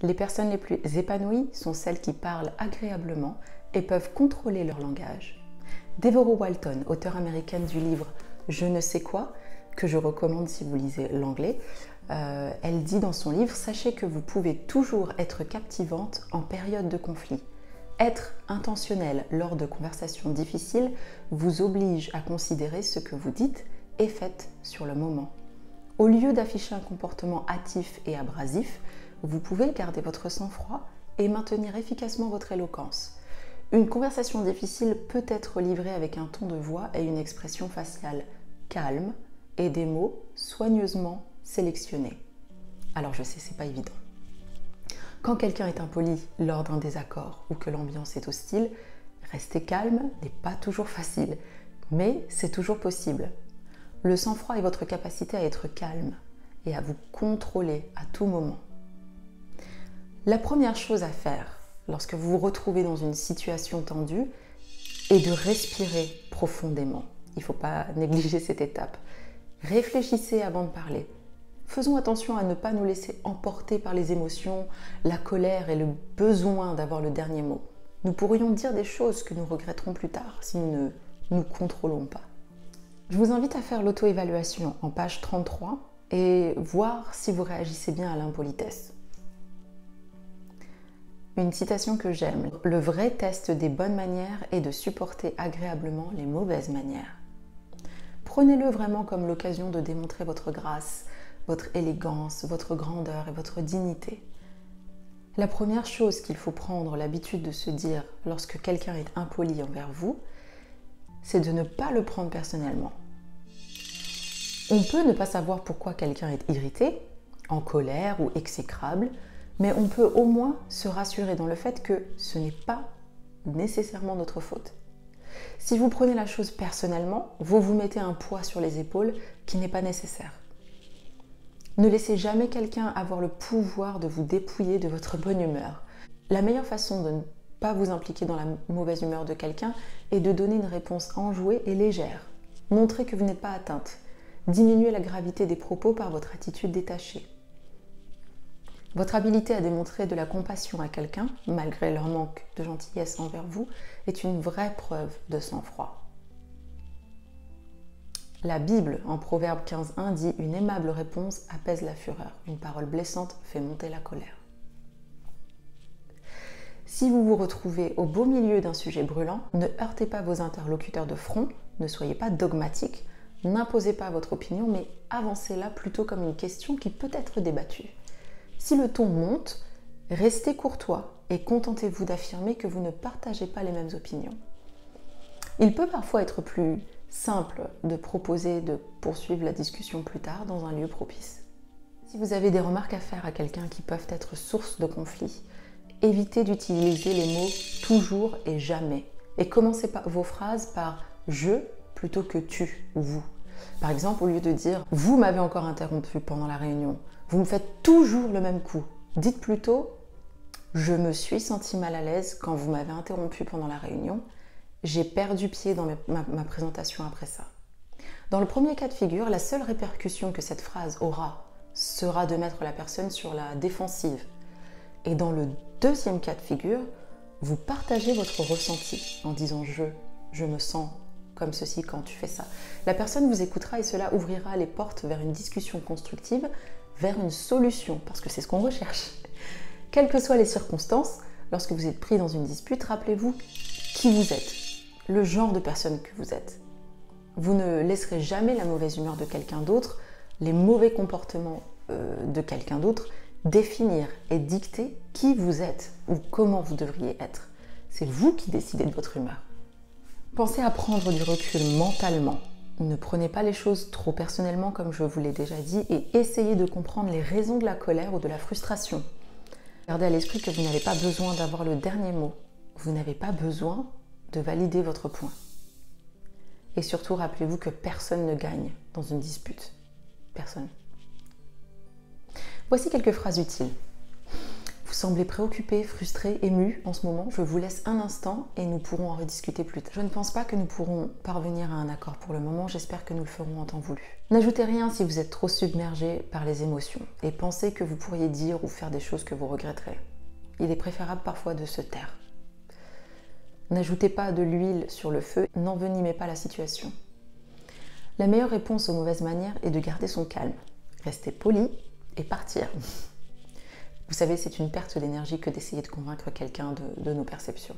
Les personnes les plus épanouies sont celles qui parlent agréablement et peuvent contrôler leur langage. Deborah Walton, auteure américaine du livre « Je ne sais quoi », que je recommande si vous lisez l'anglais, elle dit dans son livre « Sachez que vous pouvez toujours être captivante en période de conflit. Être intentionnel lors de conversations difficiles vous oblige à considérer ce que vous dites et faites sur le moment. Au lieu d'afficher un comportement hâtif et abrasif, vous pouvez garder votre sang-froid et maintenir efficacement votre éloquence. Une conversation difficile peut être livrée avec un ton de voix et une expression faciale calme et des mots soigneusement sélectionnés. Alors je sais, c'est pas évident. Quand quelqu'un est impoli lors d'un désaccord ou que l'ambiance est hostile, rester calme n'est pas toujours facile, mais c'est toujours possible. Le sang-froid est votre capacité à être calme et à vous contrôler à tout moment. La première chose à faire lorsque vous vous retrouvez dans une situation tendue est de respirer profondément. Il ne faut pas négliger cette étape. Réfléchissez avant de parler. Faisons attention à ne pas nous laisser emporter par les émotions, la colère et le besoin d'avoir le dernier mot. Nous pourrions dire des choses que nous regretterons plus tard si nous ne nous contrôlons pas. Je vous invite à faire l'auto-évaluation en page 33 et voir si vous réagissez bien à l'impolitesse. Une citation que j'aime, « Le vrai test des bonnes manières est de supporter agréablement les mauvaises manières. » Prenez-le vraiment comme l'occasion de démontrer votre grâce, votre élégance, votre grandeur et votre dignité. La première chose qu'il faut prendre l'habitude de se dire lorsque quelqu'un est impoli envers vous, c'est de ne pas le prendre personnellement. On peut ne pas savoir pourquoi quelqu'un est irrité, en colère ou exécrable, mais on peut au moins se rassurer dans le fait que ce n'est pas nécessairement notre faute. Si vous prenez la chose personnellement, vous vous mettez un poids sur les épaules qui n'est pas nécessaire. Ne laissez jamais quelqu'un avoir le pouvoir de vous dépouiller de votre bonne humeur. La meilleure façon de ne pas vous impliquer dans la mauvaise humeur de quelqu'un est de donner une réponse enjouée et légère. Montrez que vous n'êtes pas atteinte. Diminuez la gravité des propos par votre attitude détachée. Votre habilité à démontrer de la compassion à quelqu'un, malgré leur manque de gentillesse envers vous, est une vraie preuve de sang-froid. La Bible, en Proverbe 15.1, dit « Une aimable réponse apaise la fureur. Une parole blessante fait monter la colère. » Si vous vous retrouvez au beau milieu d'un sujet brûlant, ne heurtez pas vos interlocuteurs de front, ne soyez pas dogmatique, n'imposez pas votre opinion, mais avancez-la plutôt comme une question qui peut être débattue. Si le ton monte, restez courtois et contentez-vous d'affirmer que vous ne partagez pas les mêmes opinions. Il peut parfois être plus simple de proposer de poursuivre la discussion plus tard dans un lieu propice. Si vous avez des remarques à faire à quelqu'un qui peuvent être source de conflit, évitez d'utiliser les mots « toujours » et « jamais » et commencez vos phrases par « je » plutôt que « tu » ou « vous ». Par exemple, au lieu de dire « vous m'avez encore interrompu pendant la réunion », vous me faites toujours le même coup. Dites plutôt « je me suis senti mal à l'aise quand vous m'avez interrompu pendant la réunion ». J'ai perdu pied dans ma présentation après ça. Dans le premier cas de figure, la seule répercussion que cette phrase aura sera de mettre la personne sur la défensive. Et dans le deuxième cas de figure, vous partagez votre ressenti en disant « je me sens comme ceci quand tu fais ça ». La personne vous écoutera et cela ouvrira les portes vers une discussion constructive, vers une solution, parce que c'est ce qu'on recherche. Quelles que soient les circonstances, lorsque vous êtes pris dans une dispute, rappelez-vous qui vous êtes. Le genre de personne que vous êtes. Vous ne laisserez jamais la mauvaise humeur de quelqu'un d'autre, les mauvais comportements de quelqu'un d'autre définir et dicter qui vous êtes ou comment vous devriez être. C'est vous qui décidez de votre humeur. Pensez à prendre du recul mentalement. Ne prenez pas les choses trop personnellement comme je vous l'ai déjà dit et essayez de comprendre les raisons de la colère ou de la frustration. Gardez à l'esprit que vous n'avez pas besoin d'avoir le dernier mot. Vous n'avez pas besoin de valider votre point. Et surtout, rappelez-vous que personne ne gagne dans une dispute. Personne. Voici quelques phrases utiles. Vous semblez préoccupé, frustré, ému en ce moment, je vous laisse un instant et nous pourrons en rediscuter plus tard. Je ne pense pas que nous pourrons parvenir à un accord pour le moment, j'espère que nous le ferons en temps voulu. N'ajoutez rien si vous êtes trop submergé par les émotions et pensez que vous pourriez dire ou faire des choses que vous regretterez. Il est préférable parfois de se taire. N'ajoutez pas de l'huile sur le feu, n'envenimez pas la situation. La meilleure réponse aux mauvaises manières est de garder son calme, rester poli et partir. Vous savez, c'est une perte d'énergie que d'essayer de convaincre quelqu'un de nos perceptions.